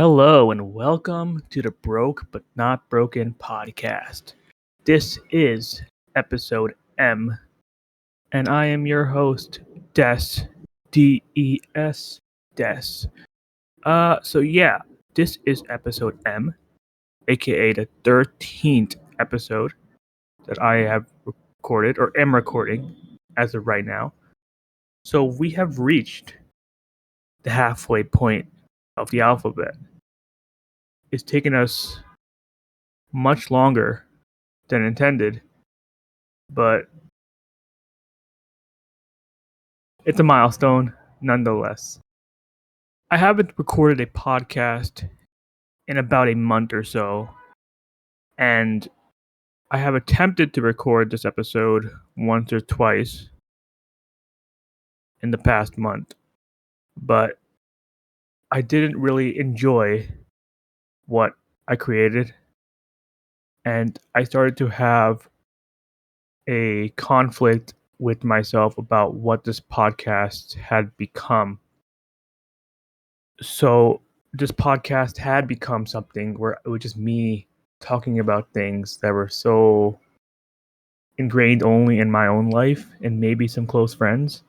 Hello and welcome to the Broke But Not Broken podcast. This is episode M, and I am your host, Des, D-E-S, Des. This is episode M, aka the 13th episode that I have recorded or am recording as of right now. So we have reached the halfway point of the alphabet. It's taken us much longer than intended, but it's a milestone nonetheless. I haven't recorded a podcast in about a month or so, and I have attempted to record this episode once or twice in the past month, but I didn't really enjoy what I created, and I started to have a conflict with myself about what this podcast had become. So this podcast had become something where it was just me talking about things that were so ingrained only in my own life and maybe some close friends.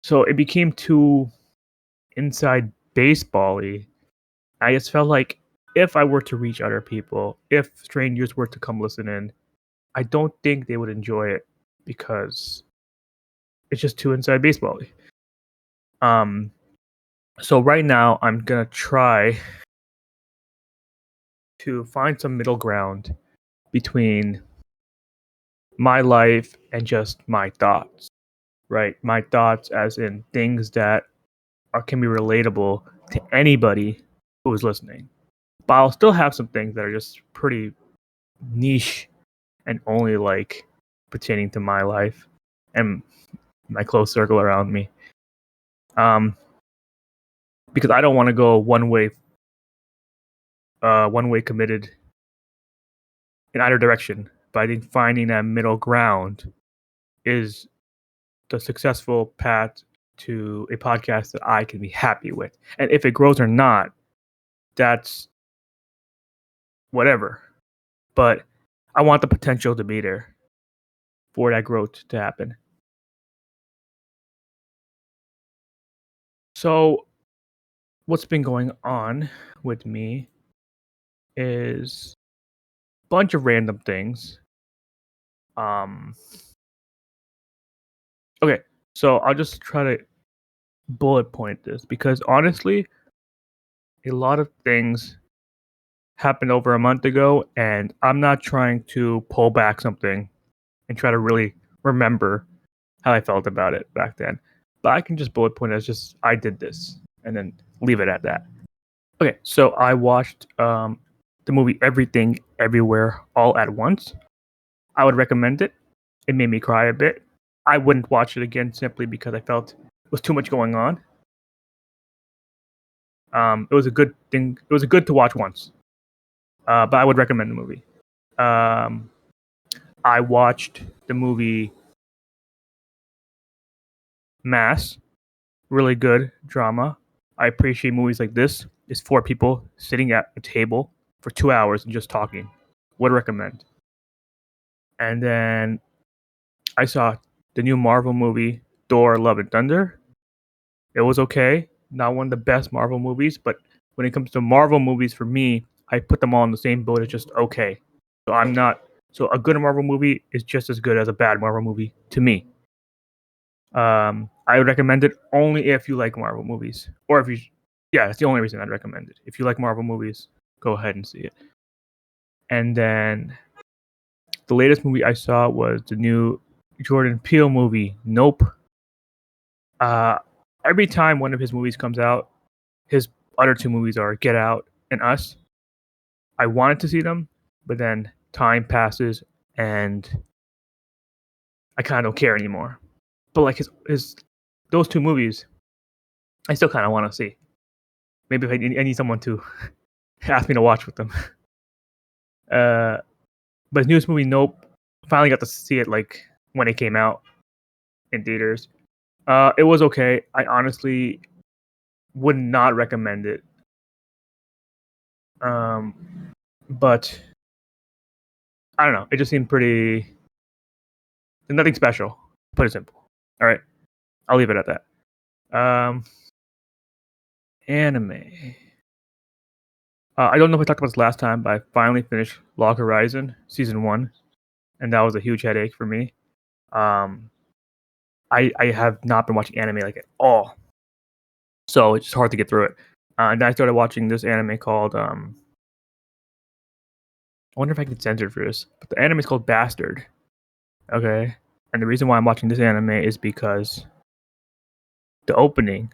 So it became too inside baseball-y. I just felt like if I were to reach other people, if strangers were to come listen in, I don't think they would enjoy it because it's just too inside baseball-y. So right now I'm gonna try to find some middle ground between my life and just my thoughts, right? My thoughts as in things that can be relatable to anybody who is listening. But I'll still have some things that are just pretty niche and only like pertaining to my life and my close circle around me. Because I don't want to go one way committed in either direction. But I think finding that middle ground is the successful path to a podcast that I can be happy with. And if it grows or not, that's whatever. But I want the potential to be there for that growth to happen. So what's been going on with me is a bunch of random things. Okay, so I'll just try to bullet point this because honestly, a lot of things happened over a month ago, and I'm not trying to pull back something and try to really remember how I felt about it back then. But I can just bullet point it as just I did this and then leave it at that. Okay, so I watched the movie Everything Everywhere All at Once. I would recommend it. It made me cry a bit. I wouldn't watch it again simply because I felt it was too much going on. It was a good thing. It was good to watch once, but I would recommend the movie. I watched the movie Mass. Really good drama. I appreciate movies like this. It's 4 people sitting at a table for 2 hours and just talking. Would recommend. And then I saw the new Marvel movie, Thor: Love and Thunder. It was okay. Not one of the best Marvel movies, but when it comes to Marvel movies for me, I put them all in the same boat as just okay. So a good Marvel movie is just as good as a bad Marvel movie to me. I would recommend it only if you like Marvel movies, or if you, yeah, that's the only reason I'd recommend it. If you like Marvel movies, go ahead and see it. And then the latest movie I saw was the new Jordan Peele movie, Nope. Every time one of his movies comes out, his other 2 movies are Get Out and Us. I wanted to see them, but then time passes and I kind of don't care anymore. But like his those 2 movies, I still kind of want to see. Maybe if I need someone to ask me to watch with them. But his newest movie, Nope, finally got to see it like when it came out in theaters. It was okay. I honestly would not recommend it But I don't know. It just seemed pretty nothing special. Put it simple. All right, I'll leave it at that. Anime. I don't know if I talked about this last time, but I finally finished Log Horizon season 1, and that was a huge headache for me. I have not been watching anime like at all, so it's just hard to get through it. And then I started watching this anime called I wonder if I can censor for this, but the anime is called Bastard. Okay, and the reason why I'm watching this anime is because the opening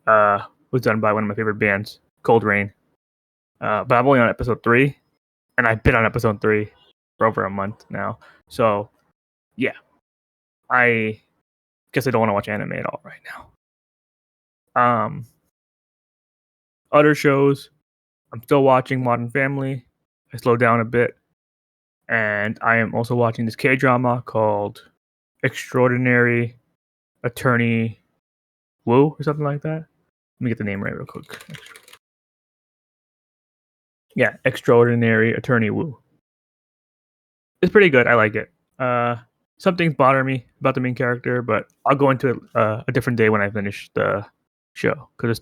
was done by one of my favorite bands, Coldrain. But I'm only on episode 3, and I've been on episode 3 for over a month now. So yeah, I guess I don't want to watch anime at all right now. Other shows, I'm still watching Modern Family. I slowed down a bit, and I am also watching this K-drama called Extraordinary Attorney Woo or something like that. Let me get the name right real quick. Yeah, Extraordinary Attorney Woo. It's pretty good. I like it. Some things bother me about the main character, but I'll go into it a different day when I finish the show because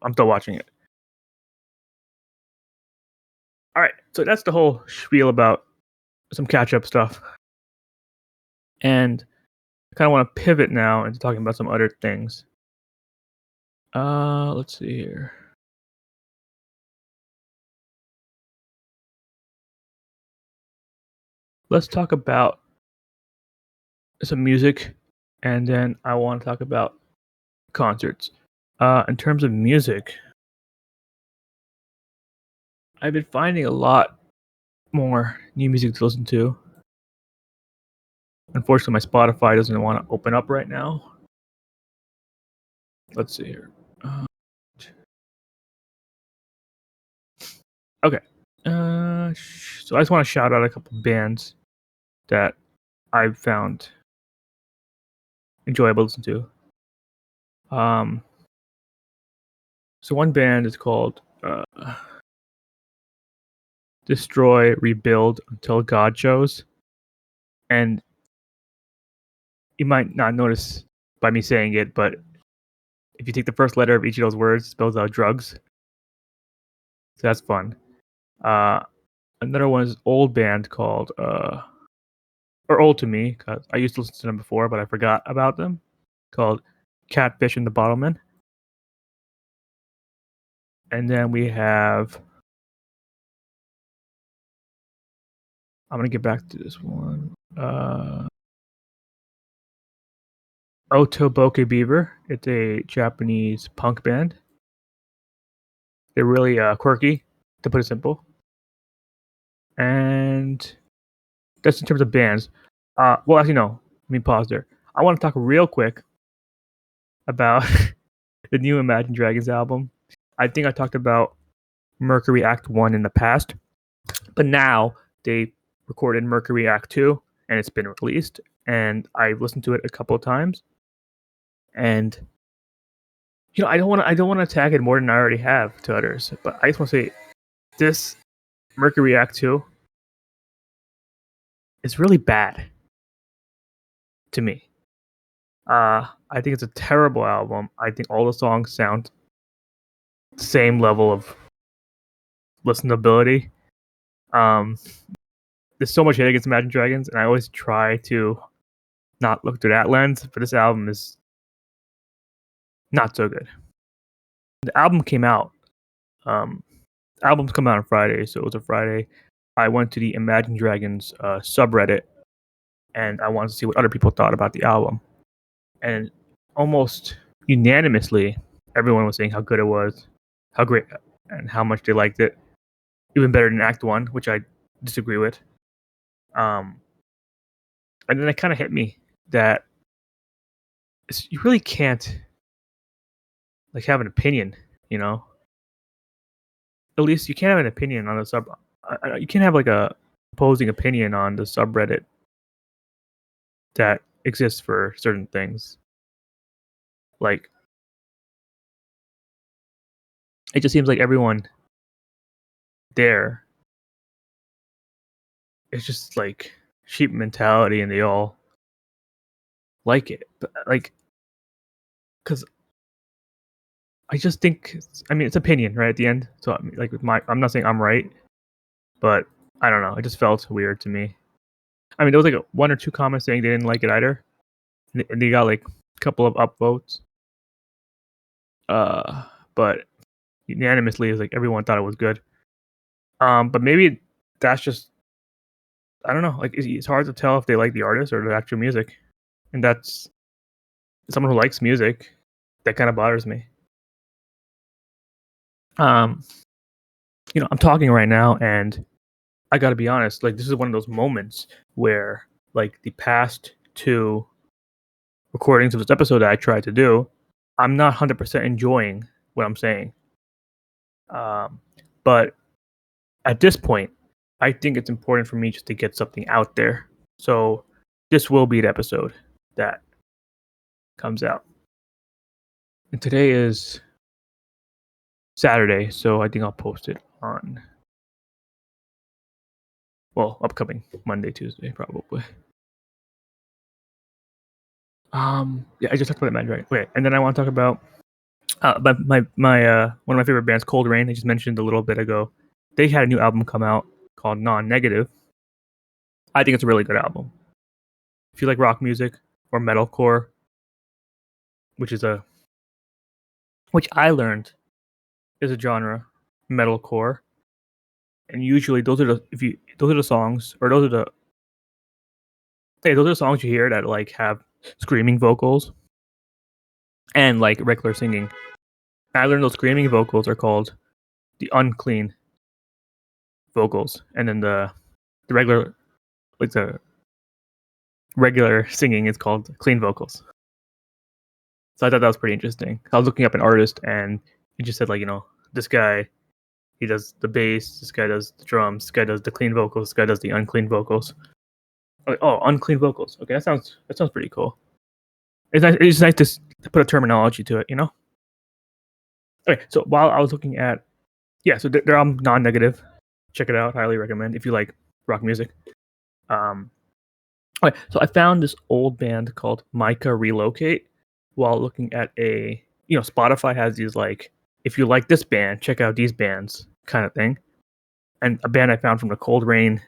I'm still watching it. All right, so that's the whole spiel about some catch-up stuff, and I kind of want to pivot now into talking about some other things. Let's see here. Let's talk about some music, and then I want to talk about concerts. In terms of music, I've been finding a lot more new music to listen to. Unfortunately, my Spotify doesn't want to open up right now. Let's see here. Okay. So I just want to shout out a couple bands that I've found enjoyable to listen to. So one band is called Destroy, Rebuild Until God Shows. And you might not notice by me saying it, but if you take the first letter of each of those words, it spells out drugs. So that's fun. Another one is old band called or old to me because I used to listen to them before, but I forgot about them. Called Catfish and the Bottleman. And then we have. I'm gonna get back to this one. Otoboke Beaver. It's a Japanese punk band. They're really quirky, to put it simple. And that's in terms of bands. Well, actually, no. Let me pause there. I want to talk real quick about the new Imagine Dragons album. I think I talked about Mercury Act 1 in the past, but now they recorded Mercury Act 2 and it's been released, and I've listened to it a couple of times. And I don't want to tag it more than I already have to others, but I just want to say this Mercury Act 2 is really bad to me. I think it's a terrible album. I think all the songs sound the same level of listenability. There's so much hate against Imagine Dragons, and I always try to not look through that lens, but this album is not so good. The album came out. Albums come out on Friday, so it was a Friday. I went to the Imagine Dragons subreddit, and I wanted to see what other people thought about the album. And almost unanimously, everyone was saying how good it was, how great, and how much they liked it. Even better than Act 1, which I disagree with. And then it kind of hit me that you really can't have an opinion, At least you can't have an opinion on the sub. You can't have a opposing opinion on the subreddit that exists for certain things. Like, it just seems like everyone there, it's just like sheep mentality, and they all like it. But like, because I just think, I mean, it's opinion, right? At the end, so I mean, like with I'm not saying I'm right, but I don't know. It just felt weird to me. I mean, there was like one or two comments saying they didn't like it either, and they got like a couple of upvotes. But unanimously, is like everyone thought it was good. But maybe that's just, I don't know. Like it's hard to tell if they like the artist or the actual music, and that's someone who likes music. That kind of bothers me. Um, I'm talking right now, and I got to be honest. Like this is one of those moments where, like the past two recordings of this episode that I tried to do, I'm not 100% enjoying what I'm saying. But at this point, I think it's important for me just to get something out there. So this will be the episode that comes out. And today is Saturday, so I think I'll post it on, upcoming Monday, Tuesday, probably. Yeah, I just talked about that right. Okay, and then I want to talk about my one of my favorite bands, Coldrain. I just mentioned a little bit ago. They had a new album come out called Nonnegative. I think it's a really good album. If you like rock music or metalcore, which I learned is a genre, metalcore, and usually those are the songs, or those are the songs you hear that like have screaming vocals and like regular singing. I learned those screaming vocals are called the unclean vocals, and then the regular, like the regular singing is called clean vocals. So I thought that was pretty interesting. I was looking up an artist, and he just said like, this guy, he does the bass, this guy does the drums, this guy does the clean vocals, this guy does the unclean vocals. I'm like, oh, unclean vocals. Okay, that sounds pretty cool. It's nice to put a terminology to it, Okay, so while I was looking at, so they're non-negative. Check it out. Highly recommend if you like rock music. Okay, so I found this old band called Myka Relocate while looking at Spotify has these like, if you like this band, check out these bands kind of thing. And a band I found from the Cold Rain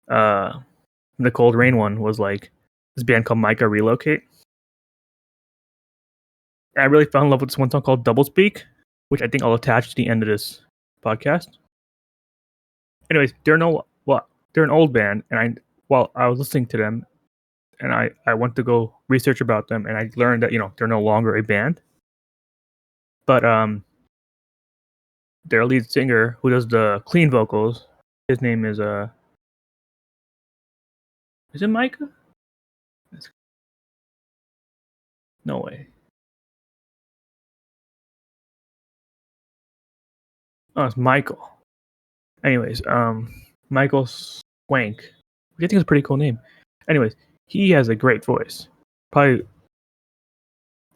one was like this band called Myka Relocate. And I really fell in love with this one song called Doublespeak, which I think I'll attach to the end of this podcast. Anyways, they're an old band, and while I was listening to them, and I went to go research about them, and I learned that they're no longer a band, but their lead singer who does the clean vocals, his name is it Myka? No way. Oh, it's Michael. Anyways, Michael Swank. I think it's a pretty cool name. Anyways, he has a great voice. Probably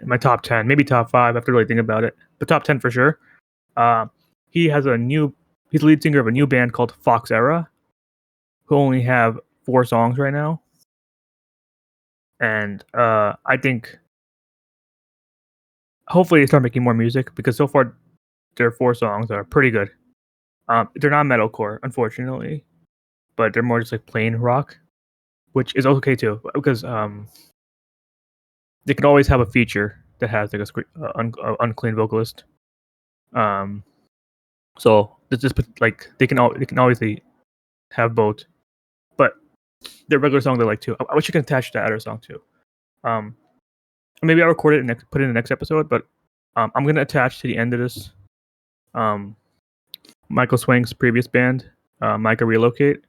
in my top 10, maybe top 5. I have to really think about it, but top 10 for sure. He's the lead singer of a new band called FOXERA, who only have 4 songs right now. And I think hopefully they start making more music, because so far their 4 songs are pretty good. They're not metalcore, unfortunately, but they're more just like plain rock, which is okay too, because they can always have a feature that has like a unclean vocalist. So it's just like they can always have both, but their regular songs I like too. I wish you could attach that other song too. Maybe I'll record it and put it in the next episode, but I'm gonna attach to the end of this Michael Swank's previous band, Myka Relocate,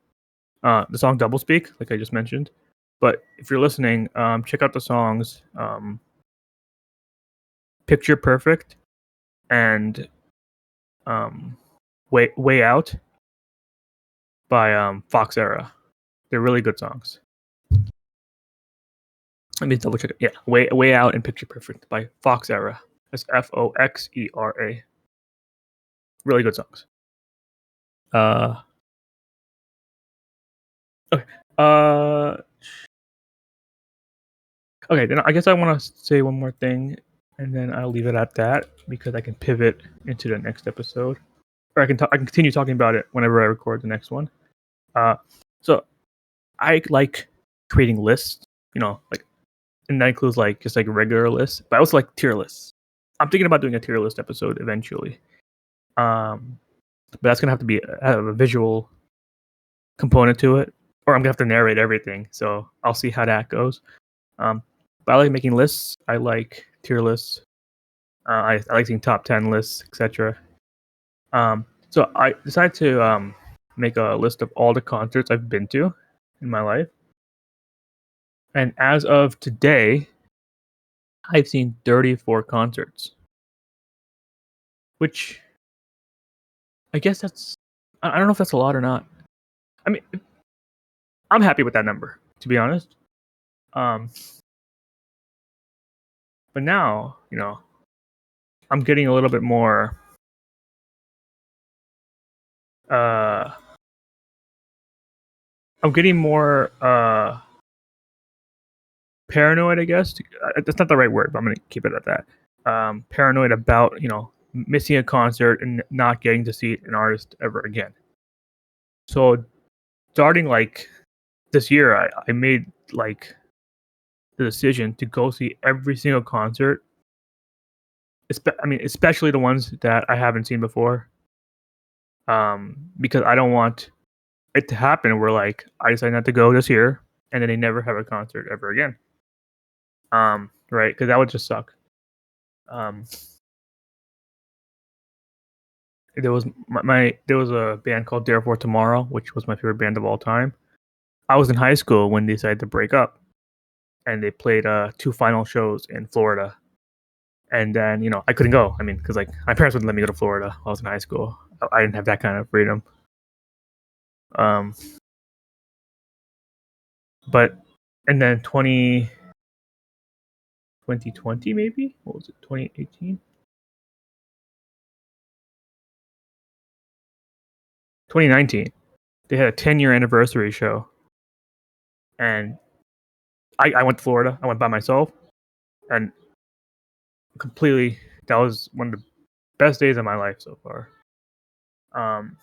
the song Doublespeak, like I just mentioned. But if you're listening, check out the songs Picture Perfect and Way Out by FOXERA. They're really good songs. Let me double check it. Yeah, Way Out and Picture Perfect by FOXERA. That's FOXERA. Really good songs. Uh, okay. Uh, okay. Then I guess I want to say one more thing, and then I'll leave it at that because I can pivot into the next episode, or I can continue talking about it whenever I record the next one. So I like creating lists. Like, and that includes like just like regular lists, but I also like tier lists. I'm thinking about doing a tier list episode eventually. But that's gonna have to be have a visual component to it, or I'm gonna have to narrate everything. So I'll see how that goes. But I like making lists. I like tier lists. I like seeing top 10 lists, etc. So I decided to make a list of all the concerts I've been to in my life, and as of today, I've seen 34 concerts, which I guess that's I don't know if that's a lot or not. I mean, I'm happy with that number, to be honest. Um, but now, I'm getting a little bit more uh I'm getting more paranoid, I guess. That's not the right word, but I'm gonna keep it at that. Paranoid about, missing a concert and not getting to see an artist ever again. So starting like this year, I made like the decision to go see every single concert. Especially the ones that I haven't seen before. Because I don't want it to happen where like I decide not to go this year and then they never have a concert ever again. Right? Because that would just suck. Um, there was a band called Therefore Tomorrow, which was my favorite band of all time. I was in high school when they decided to break up, and they played 2 final shows in Florida. And then I couldn't go. I mean, because like my parents wouldn't let me go to Florida while I was in high school. I didn't have that kind of freedom. Um, but and then 2020 maybe, what was it, 2018, 2019, they had a 10-year anniversary show, and I went to Florida. I went by myself, and completely, that was one of the best days of my life so far. I'm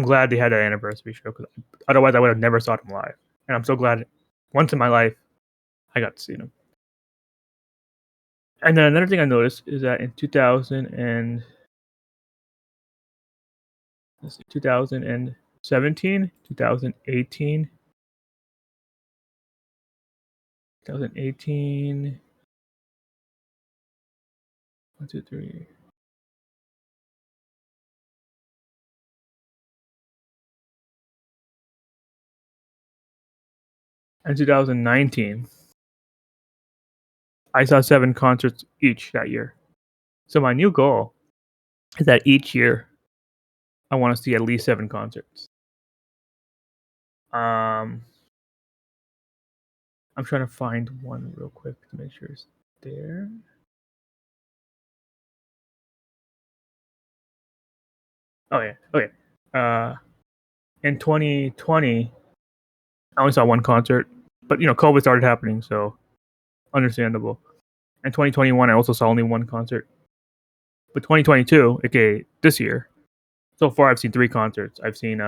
glad they had that anniversary show because otherwise I would have never saw them live, and I'm so glad once in my life I got to see them. And then another thing I noticed is that in 2017, 2018, 2018, 1, 2, 3. And 2019, I saw 7 concerts each that year. So my new goal is that each year I want to see at least 7 concerts. Um, I'm trying to find one real quick to make sure it's there. Oh yeah, okay. In 2020, I only saw one concert, but COVID started happening, so understandable. In 2021, I also saw only one concert. But 2022, okay, this year, so far I've seen 3 concerts. I've seen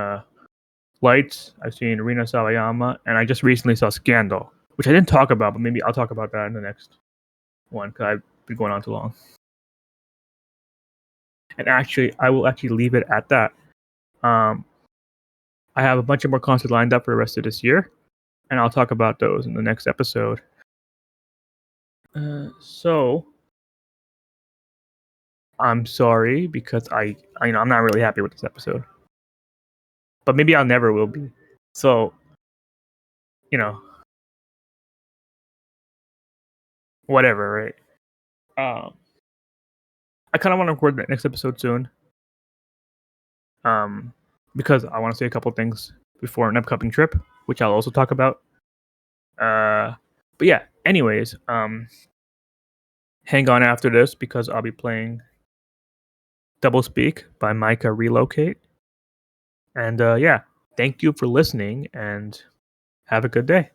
Lights, I've seen Rina Sawayama, and I just recently saw Scandal, which I didn't talk about, but maybe I'll talk about that in the next one because I've been going on too long. And actually, I will actually leave it at that. I have a bunch of more concerts lined up for the rest of this year, and I'll talk about those in the next episode. So I'm sorry because I'm not really happy with this episode, but maybe I'll never will be. So whatever, right? I kind of want to record the next episode soon, because I want to say a couple things before an upcoming trip, which I'll also talk about. But yeah, anyways, hang on after this because I'll be playing Doublespeak by Myka Relocate. And yeah, thank you for listening and have a good day.